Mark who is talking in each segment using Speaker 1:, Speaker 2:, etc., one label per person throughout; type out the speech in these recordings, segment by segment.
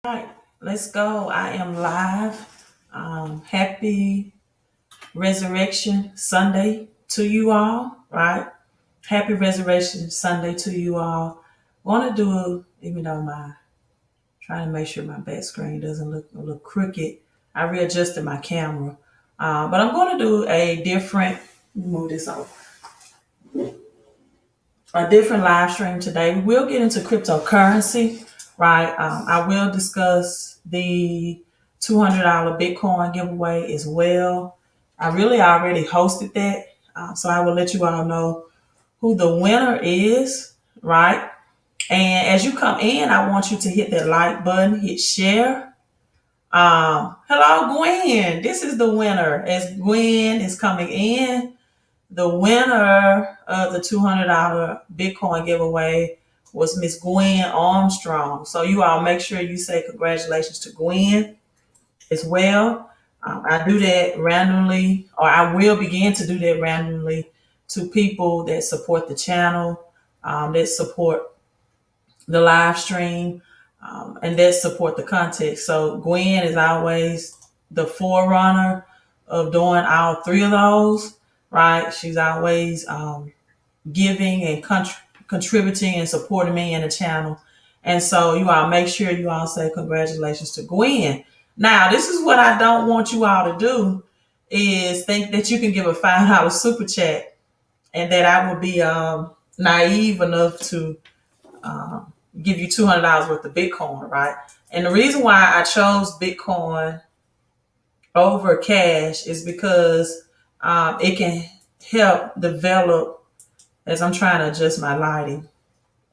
Speaker 1: All right, let's go. I am live. Happy Resurrection Sunday to you all, right? Happy Resurrection Sunday to you all. Want to do, even though trying to make sure my back screen doesn't look a little crooked, I readjusted my camera. But I'm going to do move this over, a different live stream today. We will get into cryptocurrency, right? I will discuss the $200 Bitcoin giveaway as well. I really already hosted that, so I will let you all know who the winner is, right? And as you come in, I want you to hit that like button, hit share. Hello, Gwen. This is the winner. As Gwen is coming in, the winner of the $200 Bitcoin giveaway was Miss Gwen Armstrong. So you all make sure you say congratulations to Gwen as well. I do that randomly, or I will begin to do that randomly to people that support the channel, that support the live stream, and that support the content. So Gwen is always the forerunner of doing all three of those, right? She's always giving and contributing and supporting me in the channel. And so you all make sure you all say congratulations to Gwen. Now, this is what I don't want you all to do is think that you can give a $5 super chat and that I will be naive enough to give you $200 worth of Bitcoin, right? And the reason why I chose Bitcoin over cash is because it can help develop, as I'm trying to adjust my lighting.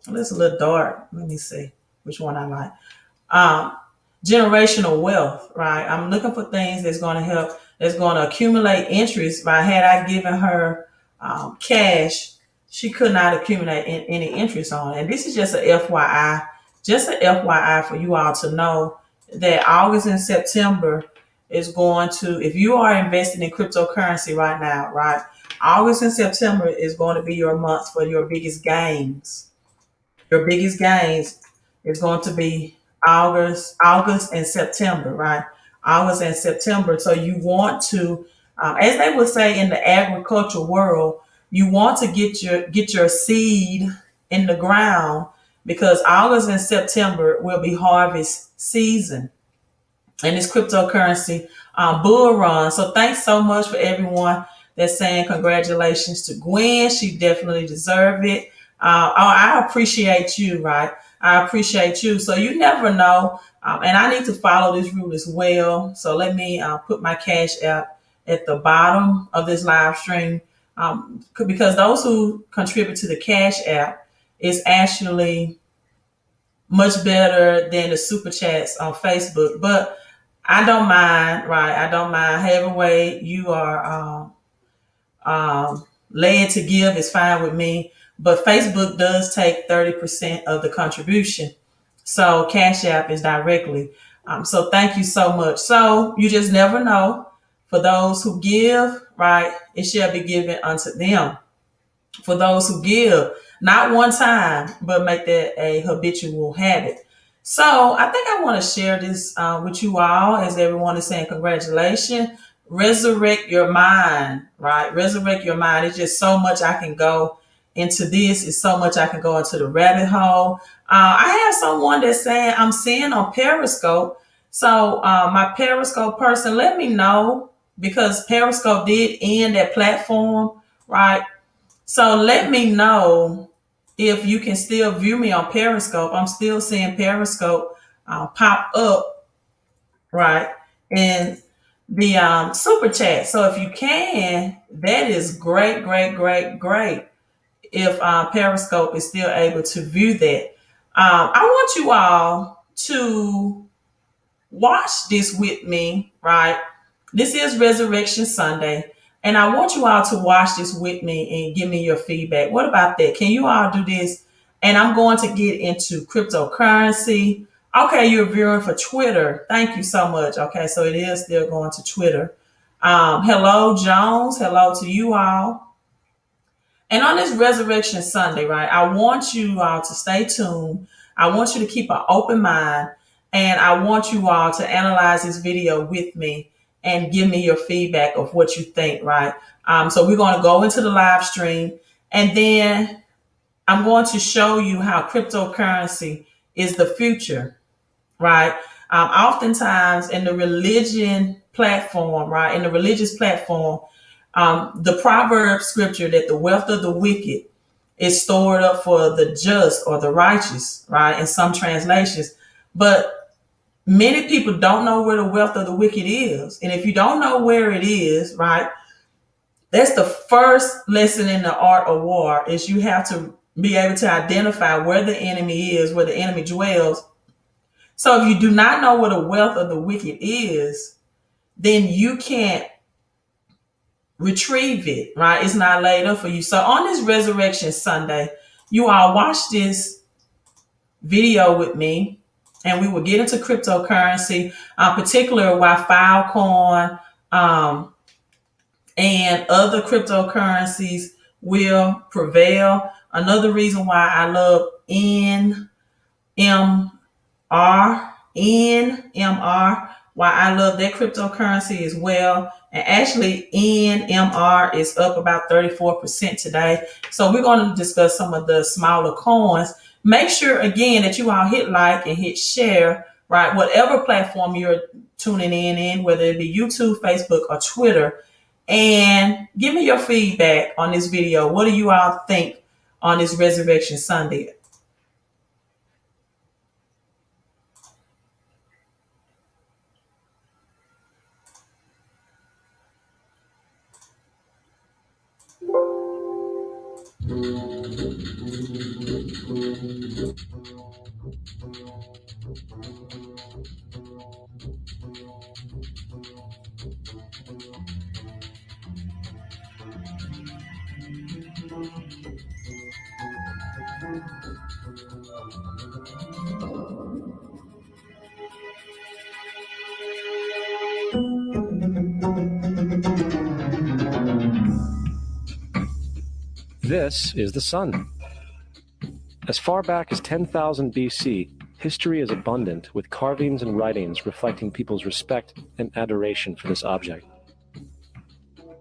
Speaker 1: It's a little dark. Let me see which one I like. Um, Generational wealth, right? I'm looking for things that's going to help, that's going to accumulate interest. Right? Had I given her cash, she could not accumulate any interest on it. And this is just a FYI for you all to know that August and September is going to, if you are investing in cryptocurrency right now, right? August and September is going to be your months for your biggest gains. Your biggest gains is going to be August and September, right? August and September. So you want to, as they would say in the agricultural world, you want to get your seed in the ground because August and September will be harvest season and it's cryptocurrency bull run. So thanks so much for everyone that's saying congratulations to Gwen. She definitely deserved it. I appreciate you, right? I appreciate you. So you never know. And I need to follow this rule as well. So let me put my cash app at the bottom of this live stream because those who contribute to the cash app is actually much better than the super chats on Facebook. But I don't mind, right? I don't mind. However way you are led to give is fine with me. But Facebook does take 30% of the contribution. So Cash App is directly. So thank you so much. So you just never know. For those who give, right, it shall be given unto them. For those who give, not one time, but make that a habitual habit. So I think I want to share this with you all as everyone is saying congratulations. Resurrect your mind, right? Resurrect your mind. It's just so much I can go into this. It's so much I can go into the rabbit hole. I have someone that's saying I'm seeing on Periscope. So my Periscope person, let me know because Periscope did end that platform, right? So let me know if you can still view me on Periscope. I'm still seeing Periscope pop up, right, in the super chat. So if you can, that is great, great, great, great. If Periscope is still able to view that, I want you all to watch this with me, right? This is Resurrection Sunday. And I want you all to watch this with me and give me your feedback. What about that? Can you all do this? And I'm going to get into cryptocurrency. Okay, you're viewing for Twitter. Thank you so much. Okay, so it is still going to Twitter. Hello, Jones. Hello to you all. And on this Resurrection Sunday, right, I want you all to stay tuned. I want you to keep an open mind. And I want you all to analyze this video with me and give me your feedback of what you think, right? So we're going to go into the live stream, and then I'm going to show you how cryptocurrency is the future, right? Oftentimes in the religion platform, right, in the religious platform, the proverb scripture that the wealth of the wicked is stored up for the just or the righteous, right, in some translations. But many people don't know where the wealth of the wicked is. And if you don't know where it is, right, that's the first lesson in the art of war, is you have to be able to identify where the enemy is, where the enemy dwells. So if you do not know where the wealth of the wicked is, then you can't retrieve it, right? It's not laid up for you. So on this Resurrection Sunday, you all watch this video with me, and we will get into cryptocurrency, particularly why Filecoin and other cryptocurrencies will prevail. Another reason why I love NMR, why I love that cryptocurrency as well. And actually, NMR is up about 34% today. So we're going to discuss some of the smaller coins. Make sure, again, that you all hit like and hit share, right? Whatever platform you're tuning in, whether it be YouTube, Facebook, or Twitter. And give me your feedback on this video. What do you all think on this Resurrection Sunday?
Speaker 2: This is the sun. As far back as 10,000 BC, history is abundant with carvings and writings reflecting people's respect and adoration for this object.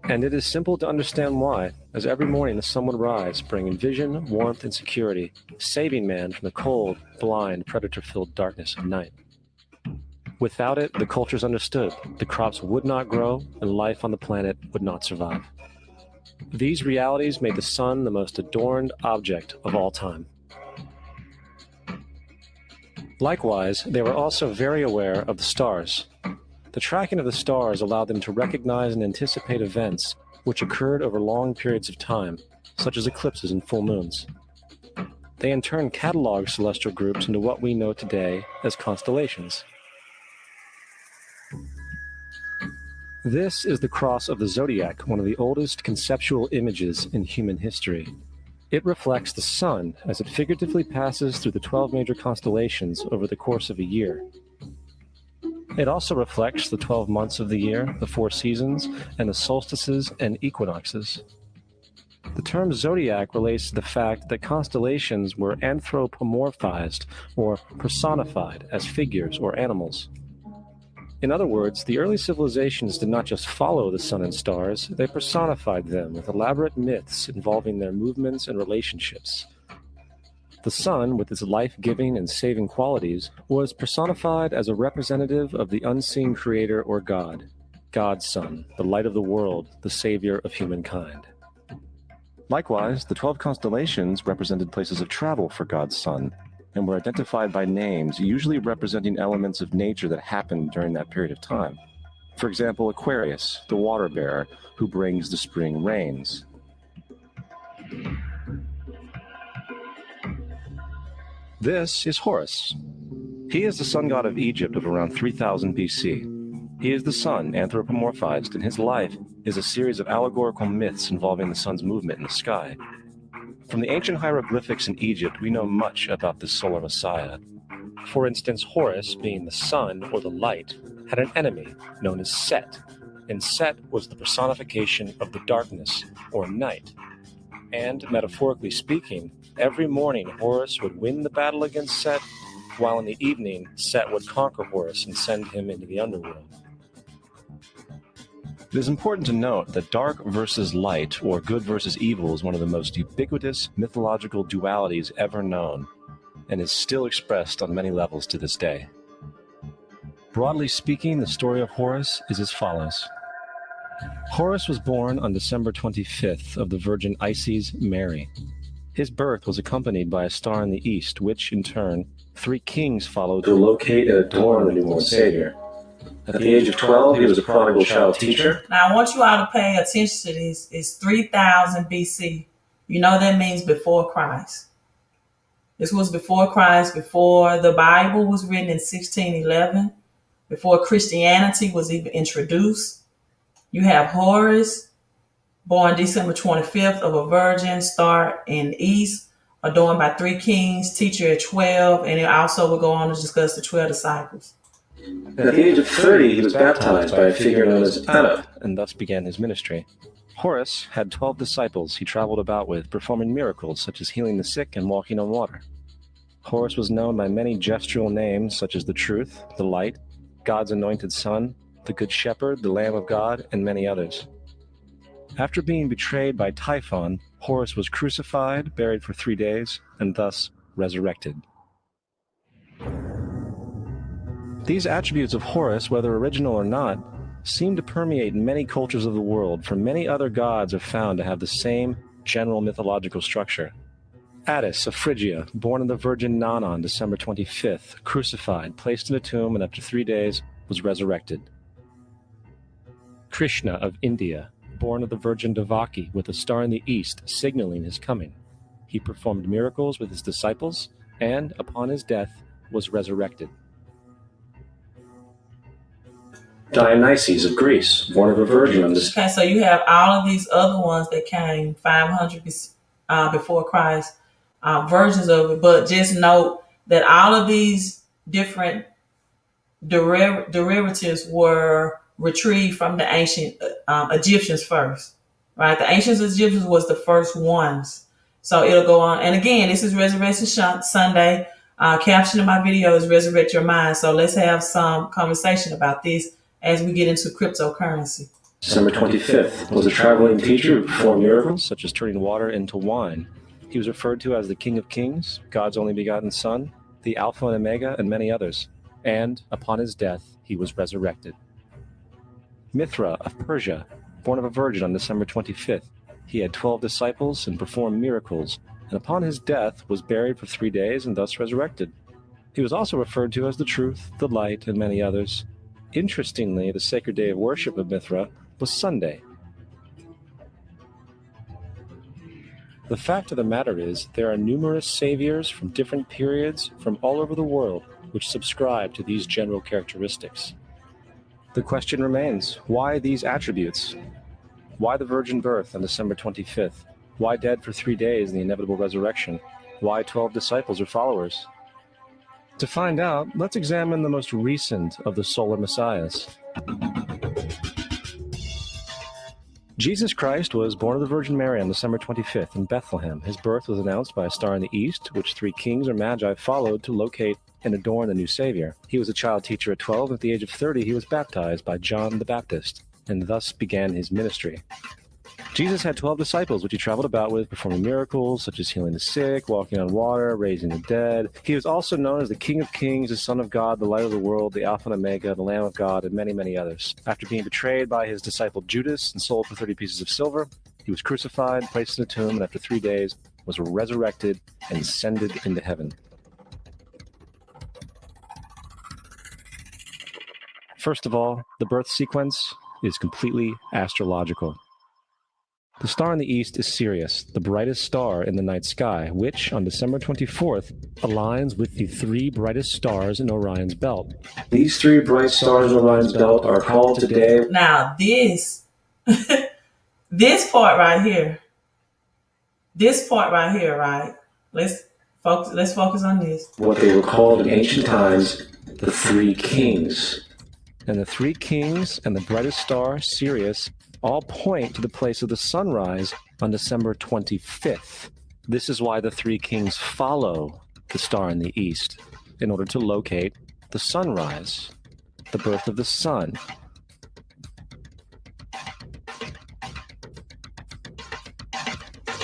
Speaker 2: And it is simple to understand why, as every morning the sun would rise, bringing vision, warmth, and security, saving man from the cold, blind, predator-filled darkness of night. Without it, the cultures understood, the crops would not grow, and life on the planet would not survive. These realities made the sun the most adorned object of all time. Likewise, they were also very aware of the stars. The tracking of the stars allowed them to recognize and anticipate events which occurred over long periods of time, such as eclipses and full moons. They in turn cataloged celestial groups into what we know today as constellations. This is the cross of the zodiac, one of the oldest conceptual images in human history. It reflects the sun as it figuratively passes through the 12 major constellations over the course of a year. It also reflects the 12 months of the year, the 4 seasons, and the solstices and equinoxes. The term zodiac relates to the fact that constellations were anthropomorphized or personified as figures or animals. In other words, the early civilizations did not just follow the sun and stars, they personified them with elaborate myths involving their movements and relationships. The sun, with its life-giving and saving qualities, was personified as a representative of the unseen creator or God, God's Son, the light of the world, the savior of humankind. Likewise, the 12 constellations represented places of travel for God's Son, and were identified by names, usually representing elements of nature that happened during that period of time. For example, Aquarius, the water bearer, who brings the spring rains. This is Horus. He is the sun god of Egypt of around 3000 BC. He is the sun anthropomorphized, and his life is a series of allegorical myths involving the sun's movement in the sky. From the ancient hieroglyphics in Egypt, we know much about this solar messiah. For instance, Horus, being the sun or the light, had an enemy known as Set, and Set was the personification of the darkness or night. And, metaphorically speaking, every morning Horus would win the battle against Set, while in the evening Set would conquer Horus and send him into the underworld. It is important to note that dark versus light, or good versus evil, is one of the most ubiquitous mythological dualities ever known, and is still expressed on many levels to this day. Broadly speaking, the story of Horus is as follows. Horus was born on December 25th of the Virgin Isis Mary. His birth was accompanied by a star in the east, which, in turn, 3 kings followed to locate and adorn the newborn Savior. At the age of 12, he was a prodigal child teacher.
Speaker 1: Now, I want you all to pay attention to this. It's 3000 BC. You know that means before Christ. This was before Christ, before the Bible was written in 1611, before Christianity was even introduced. You have Horus, born December 25th of a virgin, star in the east, adorned by 3 kings, teacher at 12, and it also will go on to discuss the 12 disciples.
Speaker 2: At the age of 30, he was baptized by a figure known as Anna, and thus began his ministry. Horus had 12 disciples he traveled about with, performing miracles such as healing the sick and walking on water. Horus was known by many gestural names such as the Truth, the Light, God's Anointed Son, the Good Shepherd, the Lamb of God, and many others. After being betrayed by Typhon, Horus was crucified, buried for 3 days, and thus resurrected. These attributes of Horus, whether original or not, seem to permeate many cultures of the world, for many other gods are found to have the same general mythological structure. Attis of Phrygia, born of the Virgin Nana on December 25th, crucified, placed in a tomb, and after 3 days was resurrected. Krishna of India, born of the Virgin Devaki, with a star in the east signaling his coming. He performed miracles with his disciples, and, upon his death, was resurrected. Dionysus of Greece, born of a virgin on this.
Speaker 1: Okay, so you have all of these other ones that came 500 before Christ, versions of it, but just note that all of these different derivatives were retrieved from the ancient Egyptians first, right? The ancient Egyptians was the first ones. So it'll go on. And again, this is Resurrection Sunday. Caption of my video is Resurrect Your Mind. So let's have some conversation about this as we get into cryptocurrency.
Speaker 2: December 25th was a traveling teacher who performed miracles such as turning water into wine. He was referred to as the King of Kings, God's only begotten Son, the Alpha and Omega, and many others. And upon his death, he was resurrected. Mithra of Persia, born of a virgin on December 25th. He had 12 disciples and performed miracles, and upon his death was buried for 3 days and thus resurrected. He was also referred to as the Truth, the Light, and many others. Interestingly, the sacred day of worship of Mithra was Sunday. The fact of the matter is, there are numerous saviors from different periods from all over the world which subscribe to these general characteristics. The question remains, why these attributes? Why the virgin birth on December 25th? Why dead for 3 days in the inevitable resurrection? Why 12 disciples or followers? To find out, let's examine the most recent of the solar messiahs. Jesus Christ was born of the Virgin Mary on December 25th in Bethlehem. His birth was announced by a star in the east, which 3 kings or magi followed to locate and adorn the new Savior. He was a child teacher at 12. At the age of 30, he was baptized by John the Baptist, and thus began his ministry. Jesus had 12 disciples, which he traveled about with, performing miracles such as healing the sick, walking on water, raising the dead. He was also known as the King of Kings, the Son of God, the Light of the World, the Alpha and Omega, the Lamb of God, and many, many others. After being betrayed by his disciple Judas and sold for 30 pieces of silver, he was crucified, placed in a tomb, and after 3 days was resurrected and ascended into heaven. First of all, the birth sequence is completely astrological. The star in the east is Sirius, the brightest star in the night sky, which, on December 24th, aligns with the 3 brightest stars in Orion's belt. These 3 bright stars in Orion's belt are called today...
Speaker 1: Now, this part right here, right? Let's focus on this.
Speaker 2: What they were called in ancient times, the 3 kings. And the 3 kings and the brightest star, Sirius, all point to the place of the sunrise on December 25th. This is why the 3 kings follow the star in the east. in order to locate the sunrise, the birth of the sun.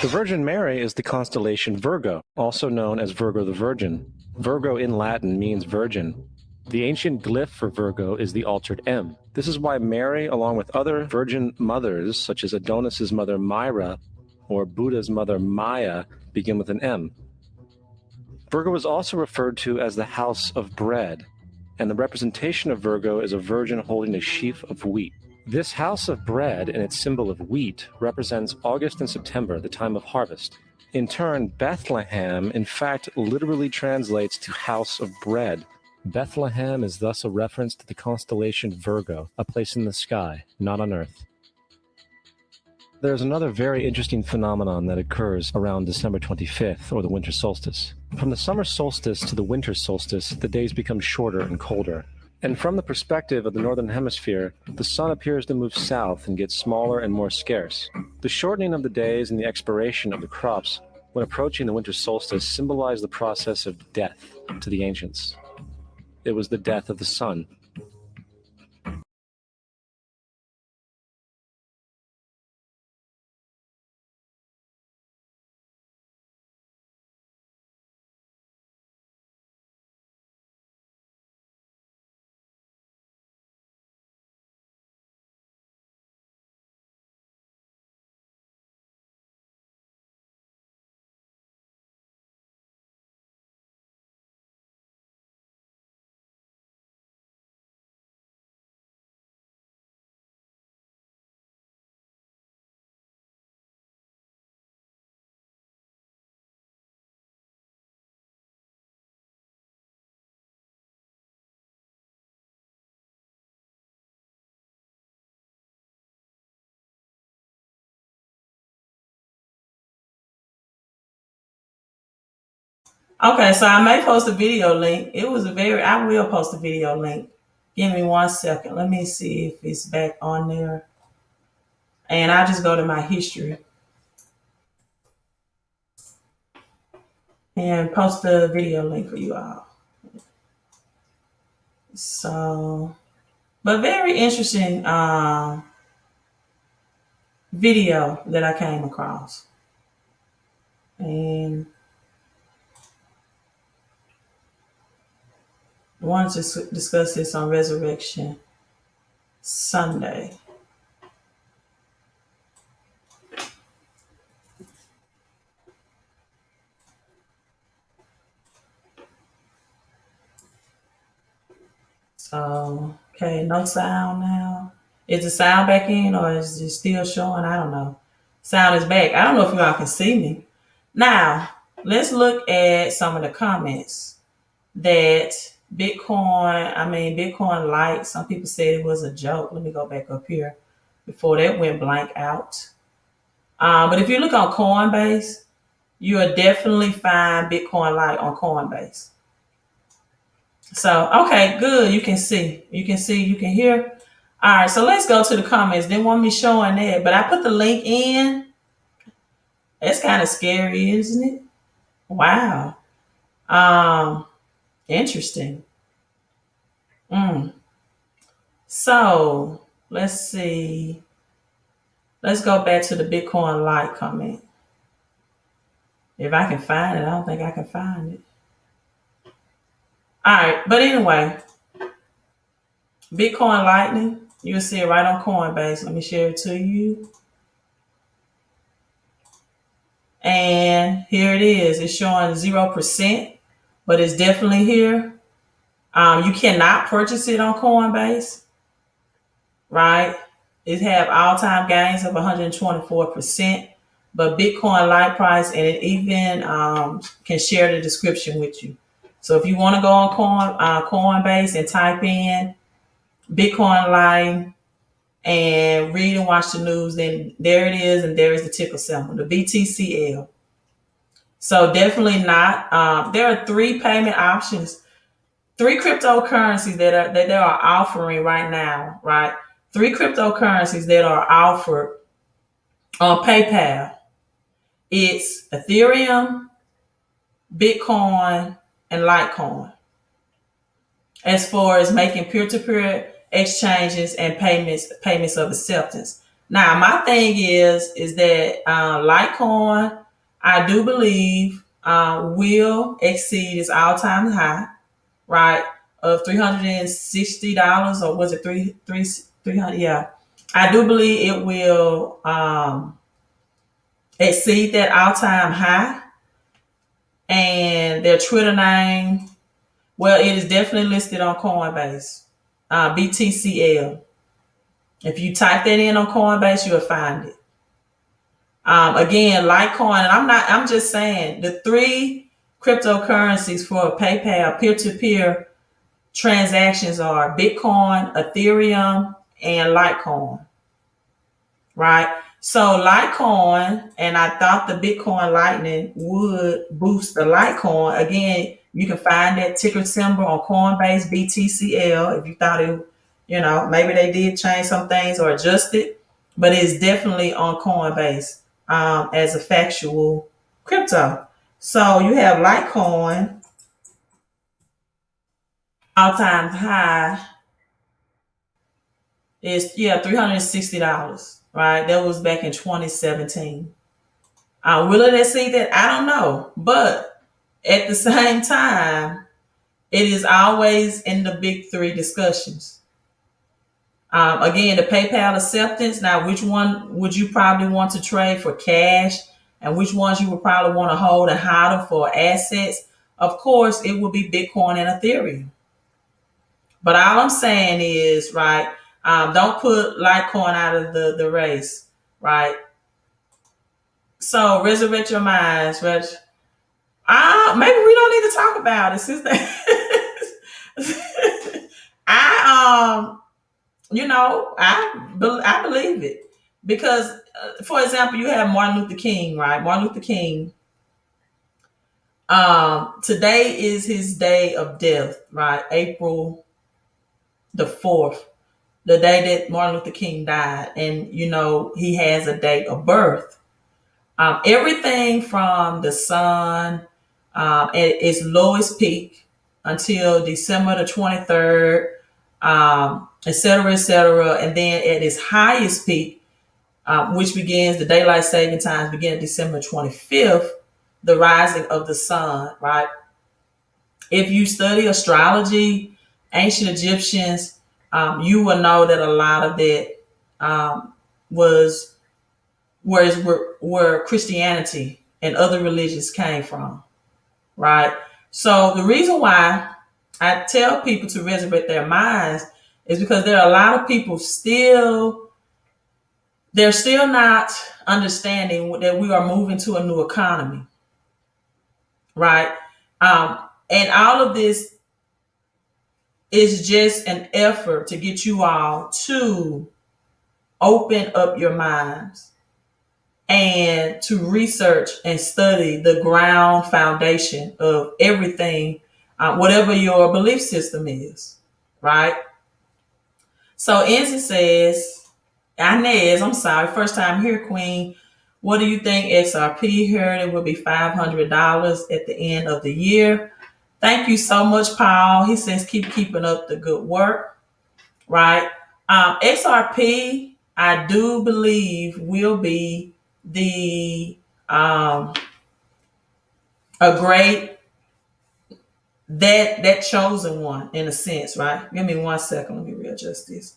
Speaker 2: The Virgin Mary is the constellation Virgo, also known as Virgo the Virgin. Virgo in Latin means virgin. The ancient glyph for Virgo is the altered M. This is why Mary, along with other virgin mothers, such as Adonis's mother Myra or Buddha's mother Maya, begin with an M. Virgo is also referred to as the house of bread, and the representation of Virgo is a virgin holding a sheaf of wheat. This house of bread and its symbol of wheat represents August and September, the time of harvest. In turn, Bethlehem, in fact, literally translates to house of bread. Bethlehem is thus a reference to the constellation Virgo, a place in the sky, not on Earth. There's another very interesting phenomenon that occurs around December 25th, or the winter solstice. From the summer solstice to the winter solstice, the days become shorter and colder. And from the perspective of the northern hemisphere, the sun appears to move south and get smaller and more scarce. The shortening of the days and the expiration of the crops when approaching the winter solstice symbolized the process of death to the ancients. It was the death of the sun.
Speaker 1: Okay, so I may post a video link. I will post a video link. Give me 1 second. Let me see if it's back on there. And I'll just go to my history and post the video link for you all. So, but very interesting video that I came across. And I wanted to discuss this on Resurrection Sunday. So, okay, no sound now. Is the sound back in or is it still showing? I don't know. Sound is back. I don't know if you all can see me. Now, let's look at some of the comments that Bitcoin Light, some people said it was a joke. Let me go back up here before that went blank out. But if you look on Coinbase, you will definitely find Bitcoin Light on Coinbase. So, okay, good. You can see, you can hear. All right, so let's go to the comments. They want me showing that, but I put the link in. That's kind of scary, isn't it? Wow. Interesting. So let's see. Let's go back to the Bitcoin Light comment. If I can find it, I don't think I can find it. All right, but anyway, Bitcoin Lightning, you'll see it right on Coinbase. Let me share it to you. And here it is. It's showing 0%, but it's definitely here. You cannot purchase it on Coinbase, right? It have all-time gains of 124%, but Bitcoin Light price, and it even can share the description with you. So if you want to go on Coinbase and type in Bitcoin Light and read and watch the news, then there it is, and there is the ticker symbol, the BTCL. So definitely not. There are 3 payment options, 3 cryptocurrencies that they are offering right now, right? 3 cryptocurrencies that are offered on PayPal. It's Ethereum, Bitcoin, and Litecoin. as far as making peer-to-peer exchanges and payments of acceptance. Now, my thing is that Litecoin, I do believe, will exceed its all-time high, right, of $360, or was it 300? Yeah, I do believe it will exceed that all-time high, and their Twitter name, well, it is definitely listed on Coinbase, BTCL. If you type that in on Coinbase, you'll find it. Again, Litecoin, and I'm just saying the three cryptocurrencies for PayPal peer-to-peer transactions are Bitcoin, Ethereum, and Litecoin, right? So Litecoin, and I thought the Bitcoin Lightning would boost the Litecoin. Again, you can find that ticker symbol on Coinbase, BTCL. If you thought it, maybe they did change some things or adjust it, but it's definitely on Coinbase as a factual crypto. So you have Litecoin, all time high is, yeah, $360, right? That was back in 2017. Will it exceed that? I don't know. But at the same time, it is always in the big three discussions. Again, the PayPal acceptance. Now, which one would you probably want to trade for cash, and which ones you would probably want to hold and hodl for assets? Of course, it would be Bitcoin and Ethereum. But all I'm saying is, right, don't put Litecoin out of the race, right? So resurrect your minds, Reg. Maybe we don't need to talk about it since that. I I believe it because, for example, you have Martin Luther King, right? Martin Luther King. Today is his day of death, right? April the 4th, the day that Martin Luther King died, and he has a date of birth. Everything from the sun at its lowest peak until December the 23rd, et cetera, et cetera. And then at its highest peak, which begins, the daylight saving times begin December 25th, the rising of the sun, right? If you study astrology, ancient Egyptians, you will know that a lot of that was where Christianity and other religions came from, right? So the reason why I tell people to resurrect their minds is because there are a lot of people they're still not understanding that we are moving to a new economy, right? And all of this is just an effort to get you all to open up your minds and to research and study the ground foundation of everything, whatever your belief system is, right? So Enzy says, Inez, I'm sorry, first time here, Queen. What do you think XRP heard it will be $500 at the end of the year? Thank you so much, Paul. He says, keeping up the good work, right? XRP, I do believe will be the a great that chosen one in a sense, right? Give me 1 second. Let me readjust this.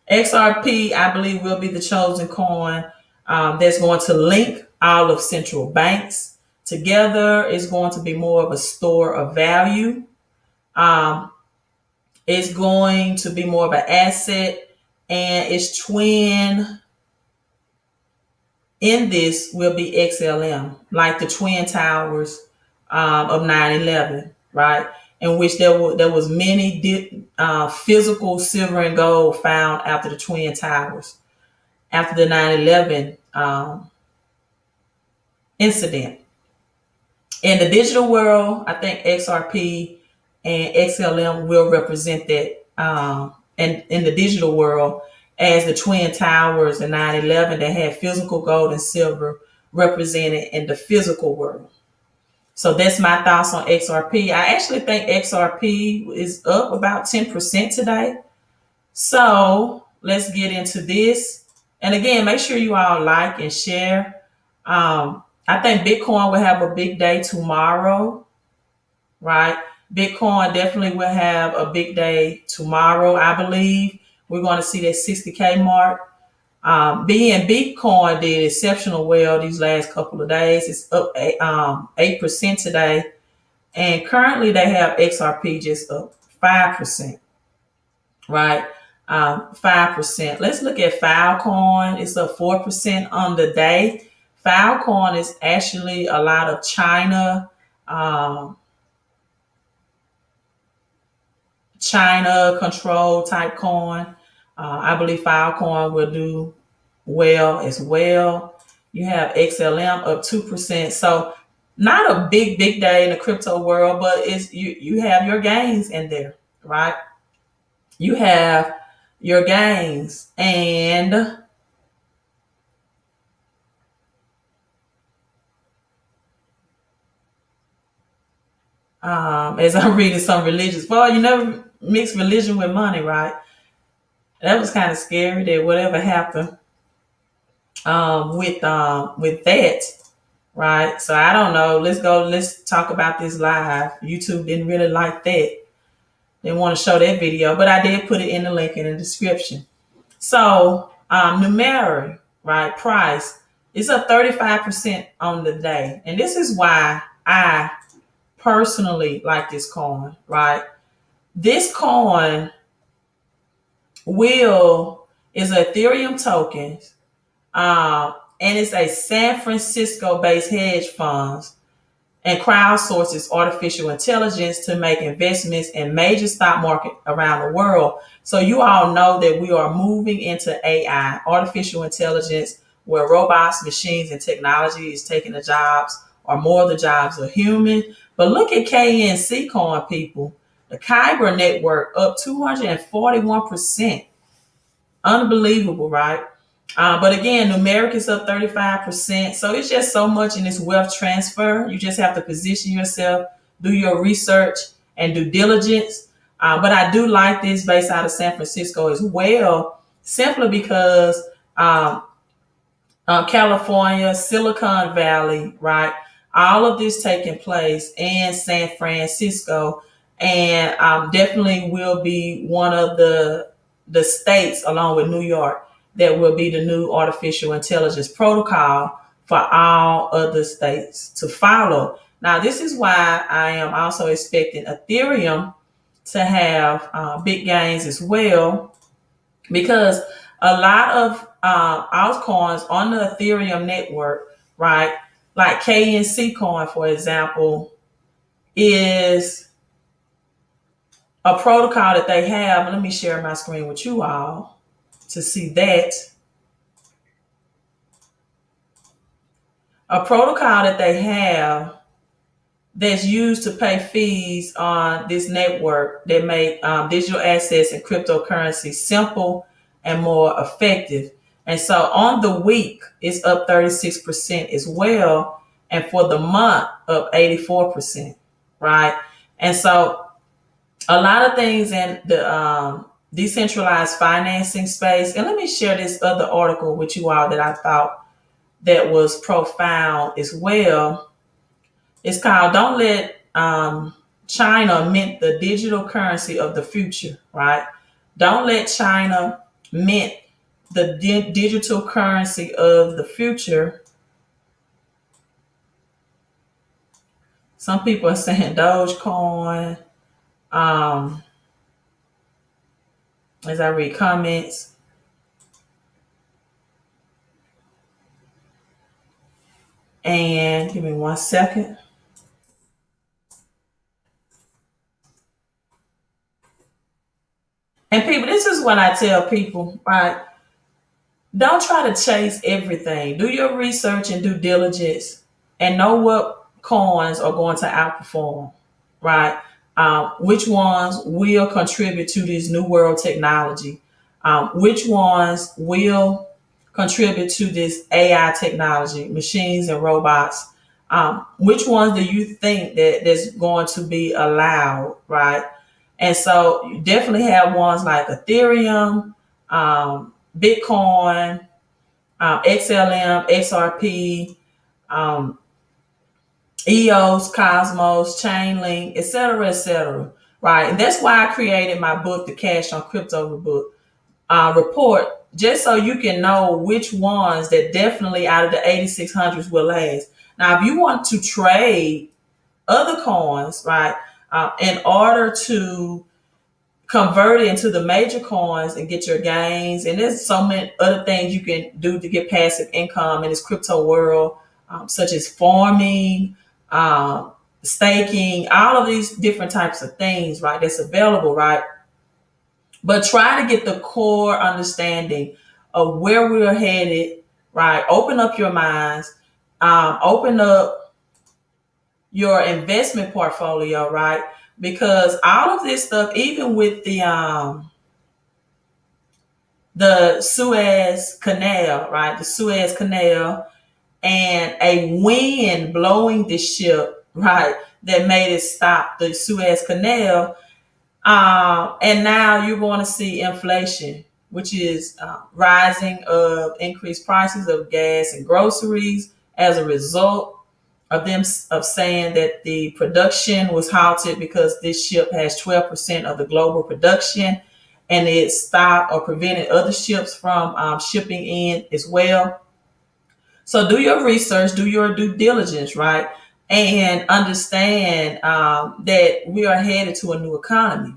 Speaker 1: XRP, I believe, will be the chosen coin that's going to link all of central banks together. It's going to be more of a store of value. It's going to be more of an asset, and its twin in this will be XLM, like the Twin Towers of 9/11, right? In which there was many physical silver and gold found after the Twin Towers, after the 9/11 incident. In the digital world, I think XRP and XLM will represent that. And in the digital world, as the Twin Towers and 9/11 that had physical gold and silver represented in the physical world. So that's my thoughts on XRP. I actually think XRP is up about 10% today. So let's get into this. And again, make sure you all like and share. I think Bitcoin will have a big day tomorrow, right? Bitcoin definitely will have a big day tomorrow. I believe we're going to see that 60K mark. Being Bitcoin did exceptional well these last couple of days. It's up 8% today. And currently they have XRP just up 5%, right? 5%. Let's look at Filecoin. It's up 4% on the day. Filecoin is actually a lot of um, China control type coin. I believe Filecoin will do well as well. You have XLM up 2%. So not a big day in the crypto world, but it's you have your gains in there, right? You have your gains. And as I'm reading some religious, well, you never mix religion with money, right? That was kind of scary that whatever happened with that, right? So I don't know. Let's talk about this live. YouTube didn't really like that. They want to show that video, but I did put it in the link in the description. So numeric, right? Price is up 35% on the day. And this is why I personally like this coin, right? This coin will is an Ethereum token, and it's a San Francisco based hedge funds and crowdsources artificial intelligence to make investments in major stock market around the world. So you all know that we are moving into AI, artificial intelligence, where robots, machines, and technology is taking the jobs or more of the jobs of human. But look at KNC coin, people. The Kyber network up 241%. Unbelievable, right? But again, numeric is up 35%. So it's just so much in this wealth transfer. You just have to position yourself, do your research and due diligence. But I do like this based out of San Francisco as well, simply because California, Silicon Valley, right? All of this taking place in San Francisco, and definitely will be one of the states, along with New York, that will be the new artificial intelligence protocol for all other states to follow. Now, this is why I am also expecting Ethereum to have big gains as well, because a lot of altcoins on the Ethereum network, right, like KNC coin, for example, is a protocol that they have. Let me share my screen with you all to see that. A protocol that they have that's used to pay fees on this network that make digital assets and cryptocurrency simple and more effective. And so on the week, it's up 36% as well. And for the month, up 84%, right? And so a lot of things in the decentralized financing space. And let me share this other article with you all that I thought that was profound as well. It's called "Don't Let China Mint the Digital Currency of the Future," right? Don't let China mint the digital currency of the future. Some people are saying Dogecoin. Um, as I read comments, and give me 1 second. And people, this is what I tell people, right? Don't try to chase everything. Do your research and due diligence and know what coins are going to outperform, right? Which ones will contribute to this new world technology? Which ones will contribute to this AI technology, machines and robots? Which ones do you think that's going to be allowed, right? And so you definitely have ones like Ethereum, Bitcoin, XLM, XRP, um, EOS, Cosmos, Chainlink, et cetera, right? And that's why I created my book, The Cash on Crypto book report, just so you can know which ones that definitely out of the 8600s will last. Now, if you want to trade other coins, right, in order to convert it into the major coins and get your gains. And there's so many other things you can do to get passive income in this crypto world, such as farming, staking, all of these different types of things, right? That's available, right? But try to get the core understanding of where we're headed, right? Open up your minds, open up your investment portfolio, right? Because all of this stuff, even with the Suez Canal, right? The Suez Canal and a wind blowing the ship, right? That made it stop the Suez Canal. And now you're going to see inflation, which is rising of increased prices of gas and groceries as a result of them of saying that the production was halted because this ship has 12% of the global production, and it stopped or prevented other ships from shipping in as well. So do your research, do your due diligence, right? And understand that we are headed to a new economy,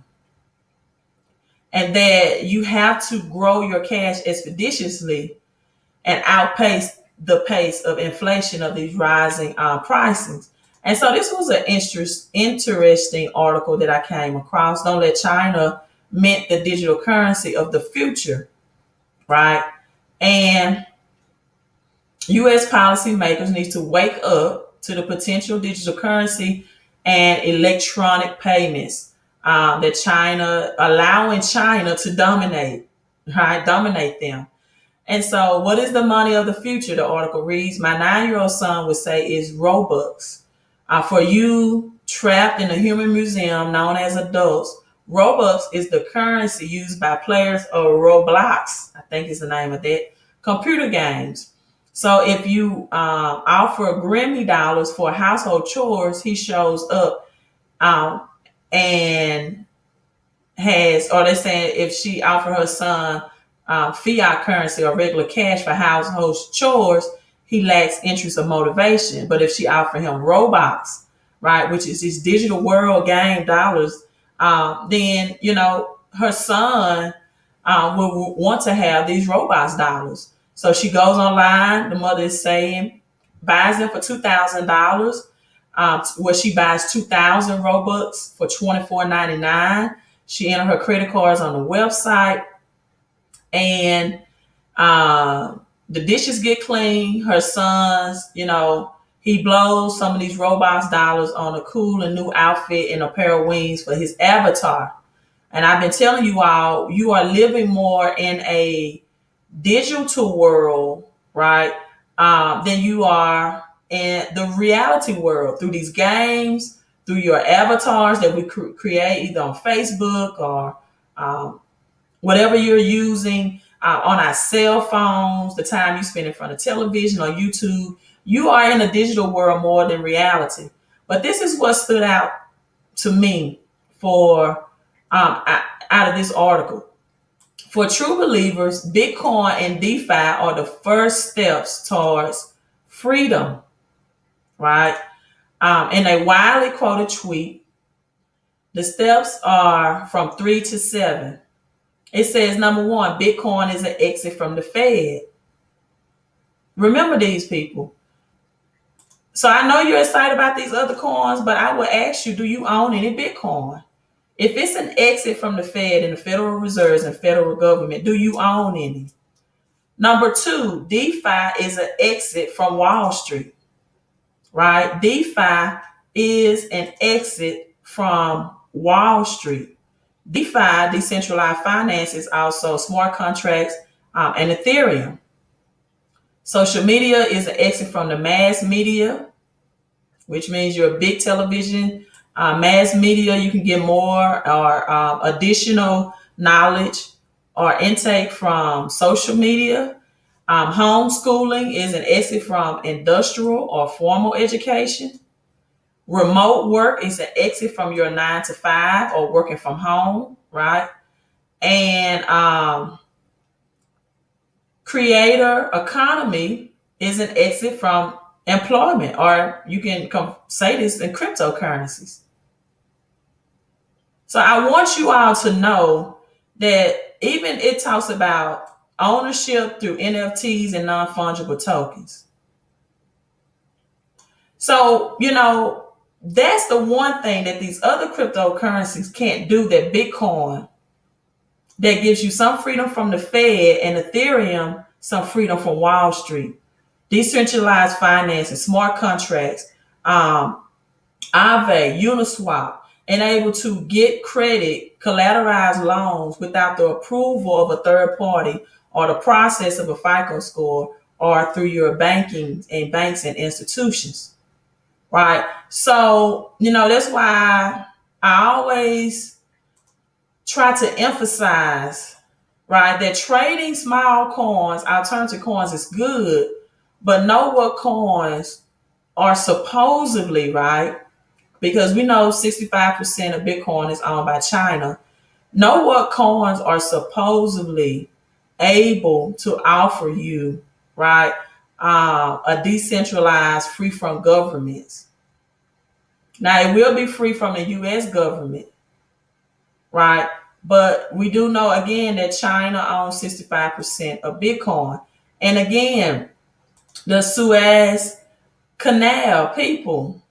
Speaker 1: and that you have to grow your cash expeditiously and outpace the pace of inflation of these rising pricings. And so this was an interesting article that I came across. Don't let China mint the digital currency of the future, right? And U.S. policymakers need to wake up to the potential digital currency and electronic payments that China, allowing China to dominate, right? Dominate them. And so, what is the money of the future? The article reads, my 9-year-old son would say is Robux. For you trapped in a human museum known as adults, Robux is the currency used by players of Roblox, I think is the name of that, computer games. So if you offer Grammy dollars for household chores, he shows up um, and has, or they're saying if she offer her son fiat currency or regular cash for household chores, he lacks interest or motivation. But if she offer him Robux, right, which is this digital world game dollars, then her son will want to have these Robux dollars. So she goes online. The mother is saying buys them for $2,000. Where she buys 2,000 Robux for $24.99. She entered her credit cards on the website, and the dishes get clean. Her son's, he blows some of these Roblox dollars on a cool and new outfit and a pair of wings for his avatar. And I've been telling you all, you are living more in a digital world, right, than you are in the reality world through these games, through your avatars that we create either on Facebook or whatever you're using on our cell phones, the time you spend in front of television or YouTube. You are in a digital world more than reality. But this is what stood out to me for out of this article. For true believers, Bitcoin and DeFi are the first steps towards freedom, right? In a widely quoted tweet, the steps are from 3 to 7. It says, number 1, Bitcoin is an exit from the Fed. Remember these people. So I know you're excited about these other coins, but I will ask you, do you own any Bitcoin? If it's an exit from the Fed and the Federal Reserves and federal government, do you own any? Number 2, DeFi is an exit from Wall Street, right? DeFi is an exit from Wall Street. DeFi, decentralized finance, is also smart contracts and Ethereum. Social media is an exit from the mass media. which means you're a big television, mass media. You can get more or additional knowledge or intake from social media. Homeschooling is an exit from industrial or formal education. Remote work is an exit from your 9 to 5 or working from home, right? And creator economy is an exit from employment, or you can say this in cryptocurrencies. So I want you all to know that even it talks about ownership through NFTs and non fungible tokens. So, that's the one thing that these other cryptocurrencies can't do that Bitcoin, that gives you some freedom from the Fed, and Ethereum some freedom from Wall Street. Decentralized financing, smart contracts, Aave, Uniswap, and able to get credit, collateralized loans without the approval of a third party or the process of a FICO score or through your banking and banks and institutions, right? So, that's why I always try to emphasize, right, that trading small coins, alternative coins, is good, but know what coins are supposedly, right? Because we know 65% of Bitcoin is owned by China. Know what coins are supposedly able to offer you, right, a decentralized, free from governments. Now, it will be free from the US government, right? But we do know, again, that China owns 65% of Bitcoin. And again, the Suez Canal people,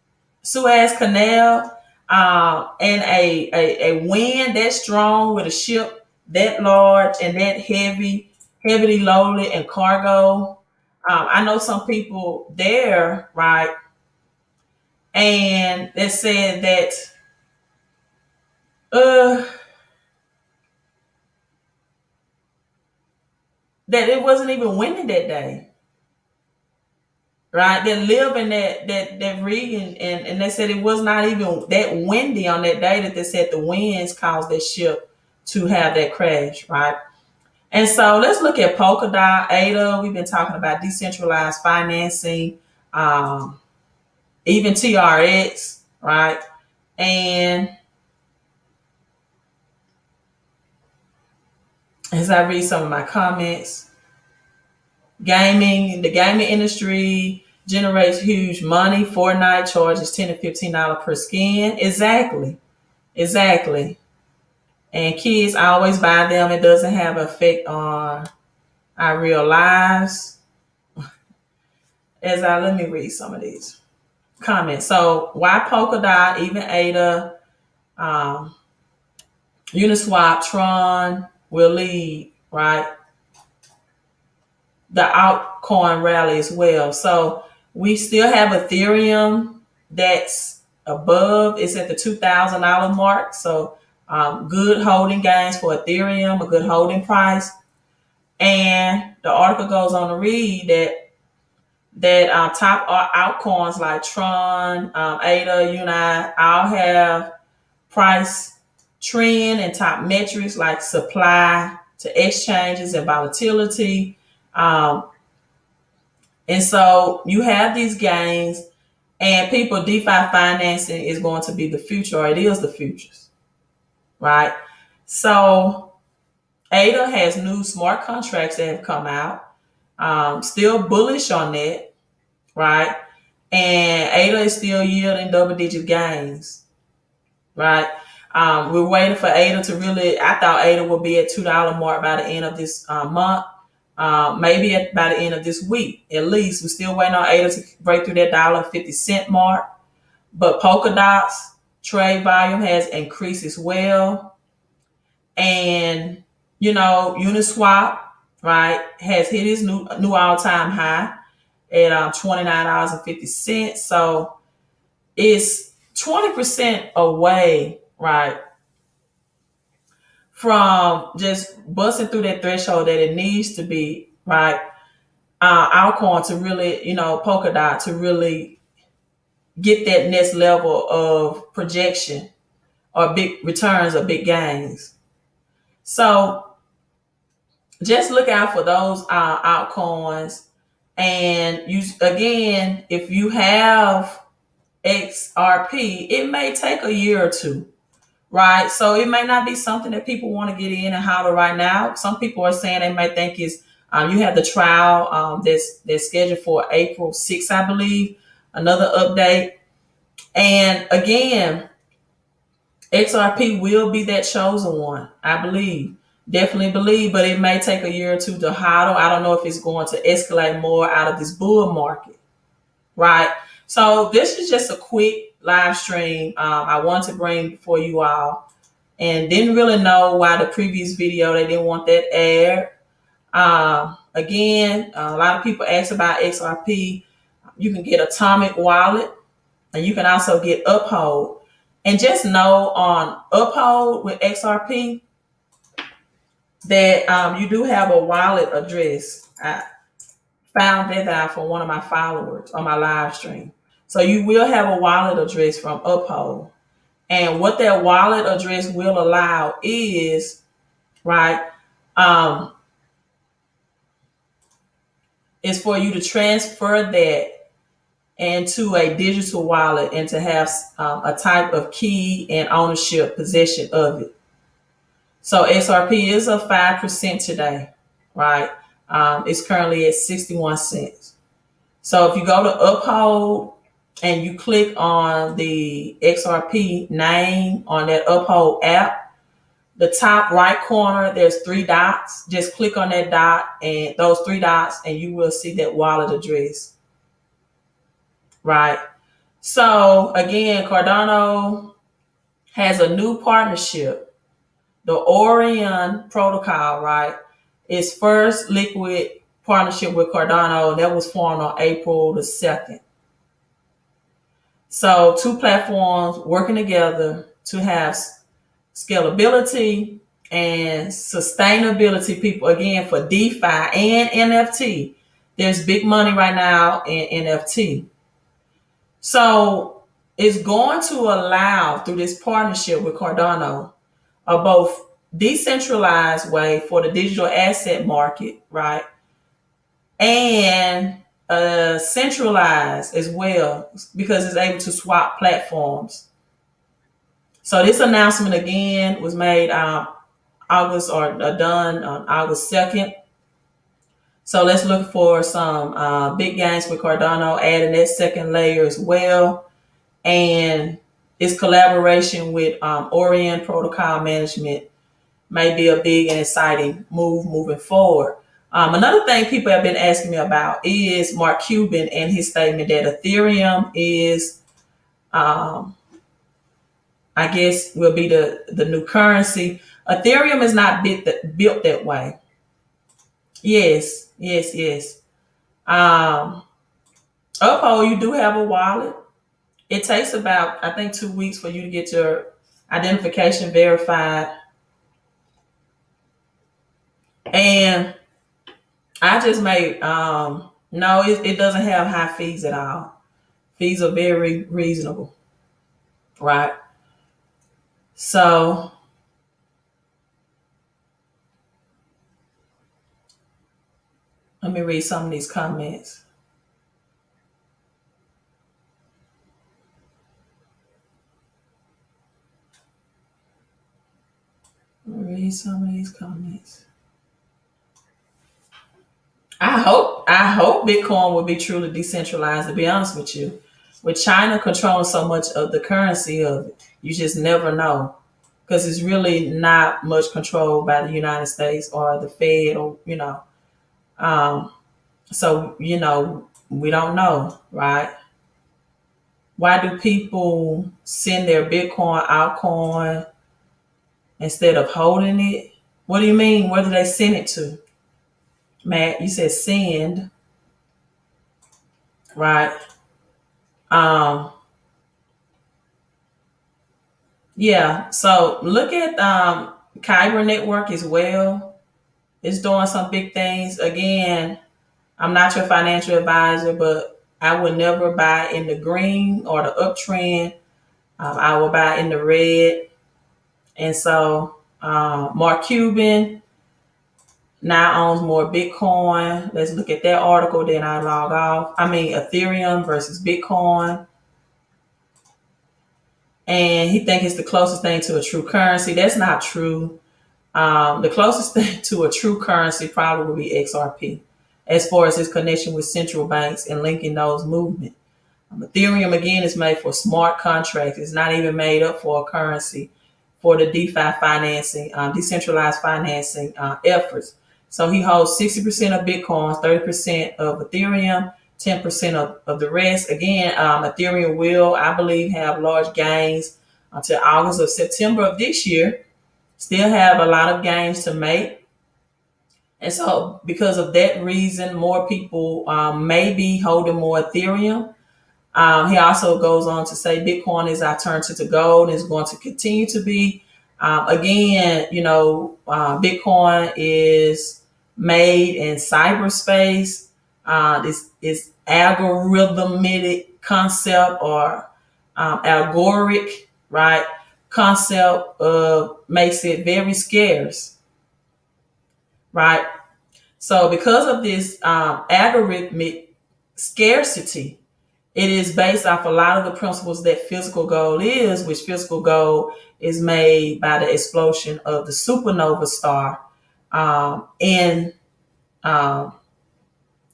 Speaker 1: Suez Canal, and a wind that strong with a ship that large and that heavily loaded and cargo. I know some people there, right? And they said that uh that it wasn't even windy that day. Right? They live in that region, and they said it was not even that windy on that day, that they said the winds caused that ship to have that crash, right? And so let's look at Polkadot, ADA. We've been talking about decentralized financing, even TRX, right? And as I read some of my comments, the gaming industry generates huge money. Fortnite charges $10 to $15 per skin. Exactly. And kids always buy them. It doesn't have an effect on our real lives. Let me read some of these comments. So why Polkadot, even ADA, um, Uniswap, Tron will lead, right? The altcoin rally as well. So we still have Ethereum that's above. It's at the $2,000 mark. So good holding gains for Ethereum, a good holding price. And the article goes on to read that top altcoins like Tron, ADA, UNI all have price trend and top metrics like supply to exchanges and volatility. Um, and so you have these gains, and DeFi financing is going to be the future, or it is the futures, right? So ADA has new smart contracts that have come out. Still bullish on that, right? And ADA is still yielding double-digit gains, right? We're waiting for ADA to really. I thought ADA would be at $2 mark by the end of this month. Maybe by the end of this week, at least. We're still waiting on ADA to break through that $1.50 mark. But Polkadot's trade volume has increased as well. And, Uniswap, right, has hit his new all-time high at $29.50. So it's 20% away, right, from just busting through that threshold that it needs to be, right? Alcorn to really, Polkadot to really get that next level of projection or big returns or big gains. So just look out for those altcoins. And you again, if you have XRP, it may take a year or two, right? So it may not be something that people want to get in and hodl right now. Some people are saying they may think it's you have the trial that's scheduled for April 6th, I believe, another update. And again, XRP will be that chosen one, I believe. Definitely believe, but it may take a year or two to hodl. I don't know if it's going to escalate more out of this bull market, right? So this is just a quick live stream I wanted to bring for you all, and didn't really know why the previous video they didn't want that aired. Again, a lot of people ask about XRP. You can get Atomic Wallet, and you can also get Uphold. And just know on Uphold with XRP that you do have a wallet address. I found that out from one of my followers on my live stream. So you will have a wallet address from Uphold. And what that wallet address will allow is, right, is for you to transfer that into a digital wallet and to have a type of key and ownership possession of it. So XRP is a 5% today, right? It's currently at 61 cents. So if you go to Uphold and you click on the XRP name on that Uphold app, the top right corner, there's 3 dots. Just click on that dot and those 3 dots, and you will see that wallet address, right? So again, Cardano has a new partnership, the Orion protocol, right? Its first liquid partnership with Cardano that was formed on April the 2nd. So 2 platforms working together to have scalability and sustainability. People, again, for DeFi and NFT, there's big money right now in NFT. So it's going to allow, through this partnership with Cardano, a both decentralized way for the digital asset market, right? And centralized as well, because it's able to swap platforms. So this announcement again was made done on August 2nd. So let's look for some big gains with Cardano, adding that second layer as well. And its collaboration with Orion Protocol Management may be a big and exciting move moving forward. Another thing people have been asking me about is Mark Cuban and his statement that Ethereum is, I guess, will be the new currency. Ethereum is not built that way. Yes. Uphold, you do have a wallet. It takes about, I think, 2 weeks for you to get your identification verified. And I just made, no, it doesn't have high fees at all. Fees are very reasonable, right? So let me read some of these comments. I hope Bitcoin will be truly decentralized, to be honest with you. With China controlling so much of the currency of it, you just never know. Because it's really not much controlled by the United States or the Fed, or so we don't know, right? Why do people send their Bitcoin altcoin instead of holding it? What do you mean? Where do they send it to? Matt, you said send, right? Yeah. So look at Kyber Network as well. It's doing some big things. Again, I'm not your financial advisor, but I would never buy in the green or the uptrend. I will buy in the red. And so Mark Cuban now owns more Bitcoin. Let's look at that article. Then I log off. I mean, Ethereum versus Bitcoin. And he thinks it's the closest thing to a true currency. That's not true. The closest thing to a true currency probably would be XRP, as far as its connection with central banks and linking those movements. Ethereum, again, is made for smart contracts. It's not even made up for a currency for the DeFi financing, decentralized financing efforts. So he holds 60% of Bitcoin, 30% of Ethereum, 10% of the rest. Again, Ethereum will, I believe, have large gains until August or September of this year. Still have a lot of gains to make. And so, because of that reason, more people may be holding more Ethereum. He also goes on to say Bitcoin is alternative to gold and is going to continue to be. Again, Bitcoin is made in cyberspace. This algorithmic concept or algoric, right? Concept makes it very scarce, right? So because of this algorithmic scarcity, it is based off a lot of the principles that physical gold is, which physical gold is made by the explosion of the supernova star in um,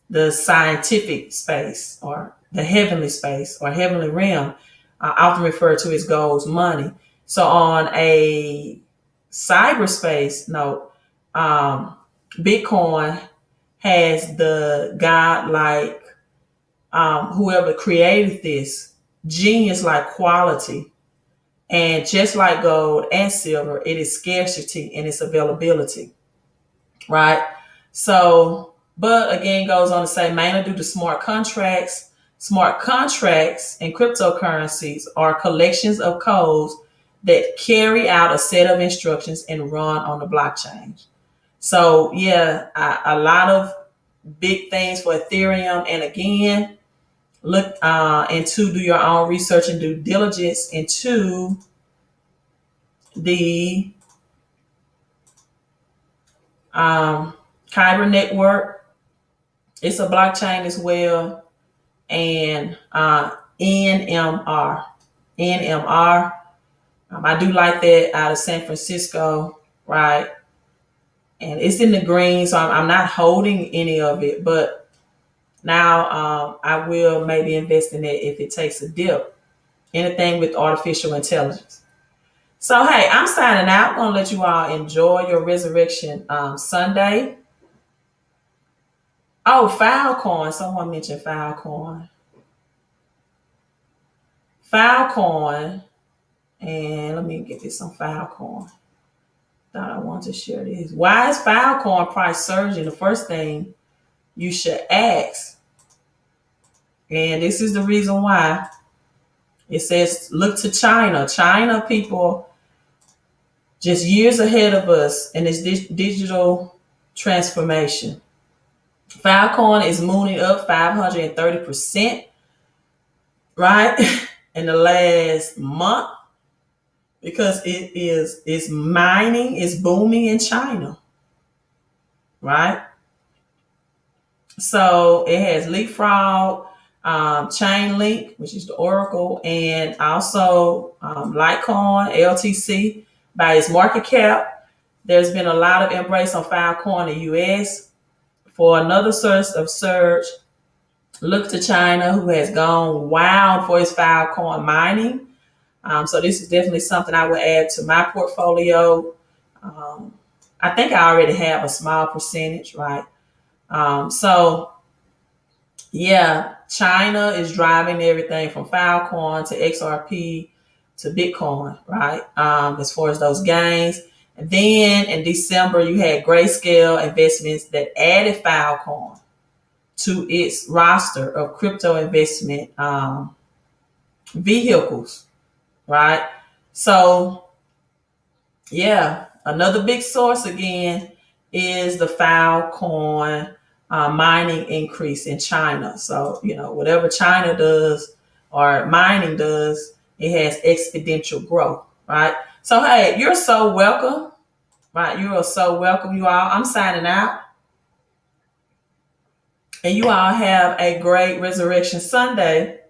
Speaker 1: the scientific space or the heavenly space or heavenly realm, often referred to as gold's money. So on a cyberspace note, Bitcoin has the godlike whoever created this genius like quality. And just like gold and silver, it is scarcity in its availability, right? So, but again, goes on to say mainly due to smart contracts. Smart contracts and cryptocurrencies are collections of codes that carry out a set of instructions and run on the blockchain. So, yeah, a lot of big things for Ethereum. And again, look into do your own research and due diligence into the Kyber network. It's a blockchain as well, and NMR. NMR. I do like that out of San Francisco, right? And it's in the green, so I'm not holding any of it, but now I will maybe invest in it if it takes a dip. Anything with artificial intelligence. So, hey, I'm signing out. I'm going to let you all enjoy your Resurrection Sunday. Oh, Filecoin. Someone mentioned Filecoin. Filecoin. And let me get this on Filecoin. Thought I wanted to share this. Why is Filecoin price surging? The first thing you should ask. And this is the reason why. It says, look to China. China people just years ahead of us in this digital transformation. Filecoin is mooning up 530%, right? In the last month because it's mining is booming in China, right? So it has Leapfrog, Chainlink, which is the Oracle, and also Litecoin, LTC. By its market cap, there's been a lot of embrace on Filecoin in the US. For another source of surge, look to China, who has gone wild for its Filecoin mining. So this is definitely something I would add to my portfolio. I think I already have a small percentage, right? So yeah, China is driving everything from Filecoin to XRP to Bitcoin, right? As far as those gains. And then in December, you had Grayscale Investments that added Filecoin to its roster of crypto investment vehicles, right? So, yeah, another big source again is the Filecoin mining increase in China. So, whatever China does or mining does, it has exponential growth, right? So, hey, you're so welcome, right? You are so welcome, you all. I'm signing out. And you all have a great Resurrection Sunday.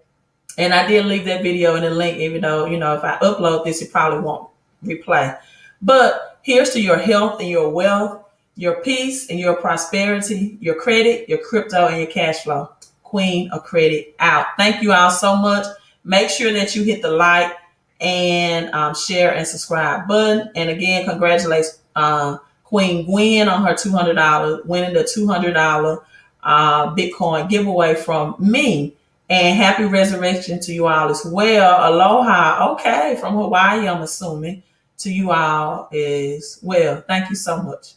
Speaker 1: And I did leave that video in the link, even though, if I upload this, it probably won't replay. But here's to your health and your wealth, your peace and your prosperity, your credit, your crypto, and your cash flow. Queen of Credit out. Thank you all so much. Make sure that you hit the like and share and subscribe button. And again, congratulations, Queen Gwen on her $200, winning the $200 Bitcoin giveaway from me. And happy resurrection to you all as well. Aloha. Okay, from Hawaii, I'm assuming, to you all as well. Thank you so much.